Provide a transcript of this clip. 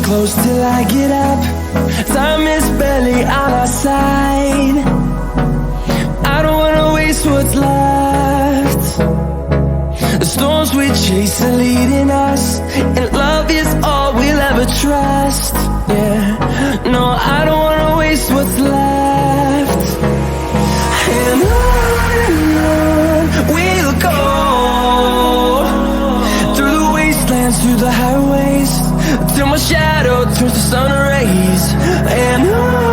close till I get up. Time is barely on our side. I don't wanna waste what's left. The storms we chase are leading us, and love is all we'll ever trust. Yeah, no, I don't wanna waste what's left. And on we'll go, through the wastelands, through the highways, till my shadow turns to sun rays. And on